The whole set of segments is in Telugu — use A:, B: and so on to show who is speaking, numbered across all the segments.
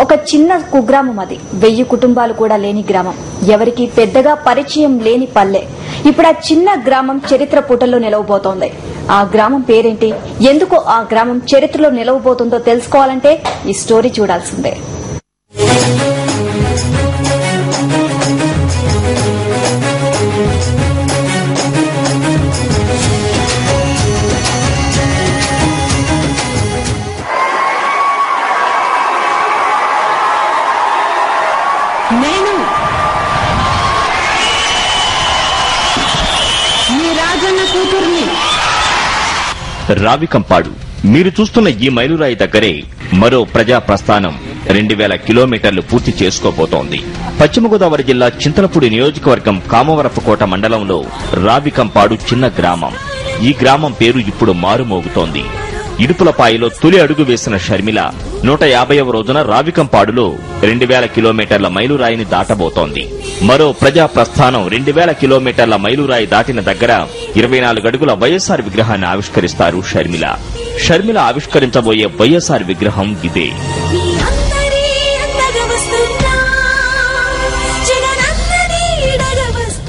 A: ఒక చిన్న కుగ్రామం అది. 1000 కుటుంబాలు కూడా లేని గ్రామం, ఎవరికి పెద్దగా పరిచయం లేని పల్లె. ఇప్పుడు ఆ చిన్న గ్రామం చరిత్ర పుటల్లో నిలవబోతోంది. ఆ గ్రామం పేరేంటి, ఎందుకు ఆ గ్రామం చరిత్రలో నిలవబోతుందో తెలుసుకోవాలంటే ఈ స్టోరీ చూడాల్సిందే.
B: నేను మీ రాజన్న కూతుర్ని.
C: రావికంపాడు. మీరు చూస్తున్న ఈ మైలురాయి దగ్గరే మరో ప్రజా ప్రస్థానం 2000 కిలోమీటర్లు పూర్తి చేసుకోబోతోంది. పశ్చిమ గోదావరి జిల్లా చింతలపూడి నియోజకవర్గం కామవరపుకోట మండలంలో రావికంపాడు చిన్న గ్రామం. ఈ గ్రామం పేరు ఇప్పుడు మారుమోగుతోంది. ఇడుపులపాయలో తొలి అడుగు వేసిన షర్మిల 150వ రోజున రావికంపాడులో 2000 కిలోమీటర్ల మైలురాయిని దాటబోతోంది. మరో ప్రజా ప్రస్థానం 2000 కిలోమీటర్ల మైలురాయి దాటిన దగ్గర 24 అడుగుల వైఎస్ఆర్ విగ్రహాన్ని ఆవిష్కరిస్తారు షర్మిల. షర్మిల ఆవిష్కరించబోయే వైఎస్ఆర్ విగ్రహం ఇదే.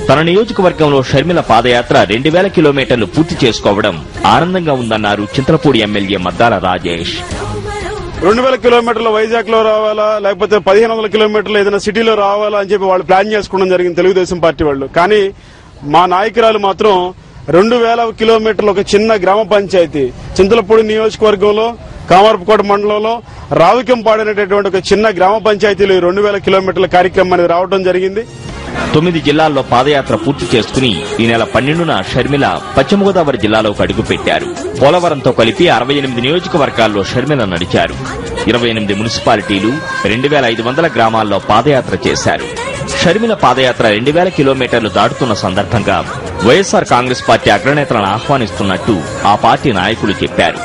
C: తన నియోజకవర్గంలో షర్మిల పాదయాత్ర 2000 కిలోమీటర్లు పూర్తి చేసుకోవడం ఆనందంగా ఉందన్నారు చింతలపూడి ఎమ్మెల్యే మద్దాల రాజేష్.
D: 2000 కిలోమీటర్లు వైజాగ్ లో రావాలా, లేకపోతే 1500 కిలోమీటర్లు ఏదైనా సిటీలో రావాలా అని చెప్పి వాళ్ళు ప్లాన్ చేసుకోవడం జరిగింది తెలుగుదేశం పార్టీ వాళ్ళు. కానీ మా నాయకురాలు మాత్రం 2000 కిలోమీటర్లు ఒక చిన్న గ్రామ పంచాయతీ చింతలపూడి నియోజకవర్గంలో కామవరపుకోట మండలంలో రావికంపాడు అనేటటువంటి ఒక చిన్న గ్రామ పంచాయతీలో 2000 కిలోమీటర్ల కార్యక్రమం అనేది రావడం జరిగింది.
C: 9 జిల్లాల్లో పాదయాత్ర పూర్తి చేసుకుని ఈ నెల 12న షర్మిల పశ్చిమ గోదావరి జిల్లాలోకి అడుగుపెట్టారు. పోలవరంతో కలిపి 68 నియోజకవర్గాల్లో షర్మిల నడిచారు. 28 మున్సిపాలిటీలు, 2500 గ్రామాల్లో పాదయాత్ర చేశారు. షర్మిల పాదయాత్ర 2000 కిలోమీటర్లు దాటుతున్న సందర్భంగా వైఎస్ఆర్ కాంగ్రెస్ పార్టీ అగ్రనేతలను ఆహ్వానిస్తున్నట్టు ఆ పార్టీ నాయకులు చెప్పారు.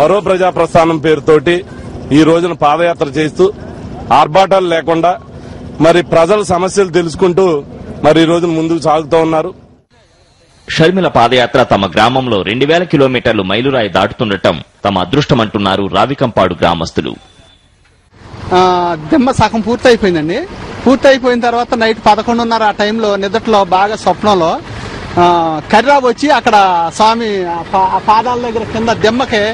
E: మరో ప్రజా ప్రస్థానం పేరుతోటి ఈ రోజున పాదయాత్ర చేస్తూ ఆర్భాటాలు లేకుండా మరి ప్రజల సమస్యలు తెలుసుకుంటూ మరి ఈ రోజున ముందుకు సాగుతూ ఉన్నారు.
C: షర్మిల పాదయాత్ర తమ గ్రామంలో 2000 కిలోమీటర్లు మైలురాయి దాటుతుండటం తమ అదృష్టమంటున్నారు రావికంపాడు గ్రామస్తులు.
F: దెమ్మ సగం పూర్తయిపోయిందండి. పూర్తయిపోయిన తర్వాత నైట్ 11:30 ఆ టైంలో నిద్రలో బాగా స్వప్నంలో కర్రావు వచ్చి అక్కడ స్వామి పాదాల దగ్గర కింద దెమ్మకి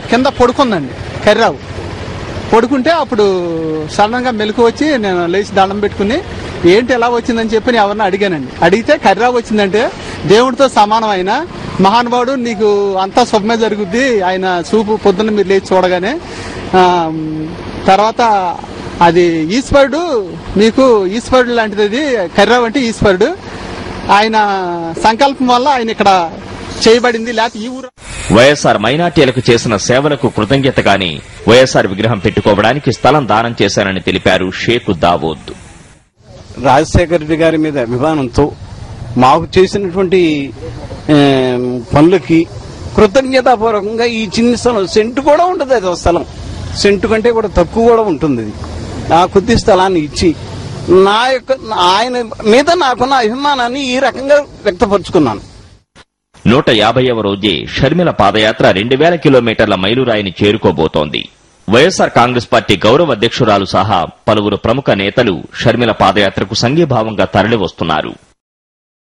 F: కింద పడుకుందండి. కర్రావు పడుకుంటే అప్పుడు సడన్ గా మెలకు వచ్చి నేను లేచి దండం పెట్టుకుని ఏంటి ఎలా వచ్చిందని చెప్పి ఎవరిని అడిగానండి. అడిగితే కర్రావు వచ్చిందంటే దేవుడితో సమానం అయిన మహానుభావుడు, నీకు అంతా శుభమే జరుగుద్ది, ఆయన చూపు పొద్దున్న మీరు లేచి చూడగానే. తర్వాత అది ఈశ్వరుడు, మీకు ఈశ్వరుడు లాంటిది, అది కర్రావు అంటే ఈశ్వరుడు, ఆయన సంకల్పం వల్ల ఆయన ఇక్కడ చేయబడింది. లేకపోతే ఈ ఊరు
C: వైఎస్ఆర్ మైనార్టీలకు చేసిన సేవలకు కృతజ్ఞతగానే వైఎస్ఆర్ విగ్రహం పెట్టుకోవడానికి స్థలం దానం చేశారని తెలిపారు షేక్ దావూద్.
G: రాజశేఖర రెడ్డి గారి మీద అభిమానంతో మాకు చేసినటువంటి పనులకి కృతజ్ఞతాపూర్వకంగా ఈ చిన్న స్థలం, సెంటు కూడా ఉంటుంది, అది స్థలం సెంటు కంటే కూడా తక్కువ కూడా ఉంటుంది. ఆ కొద్ది స్థలాన్ని ఇచ్చి ఆయన మీద నాకున్న అభిమానాన్ని ఈ రకంగా వ్యక్తపరుచుకున్నాను.
C: 150వ రోజే షర్మిల పాదయాత్ర 2000 కిలోమీటర్ల మైలురాయిని చేరుకోబోతోంది. వైఎస్ఆర్ కాంగ్రెస్ పార్టీ గౌరవ అధ్యక్షురాలు సహా పలువురు ప్రముఖ నేతలు షర్మిల పాదయాత్రకు సంఘీభావంగా తరలివస్తున్నారు.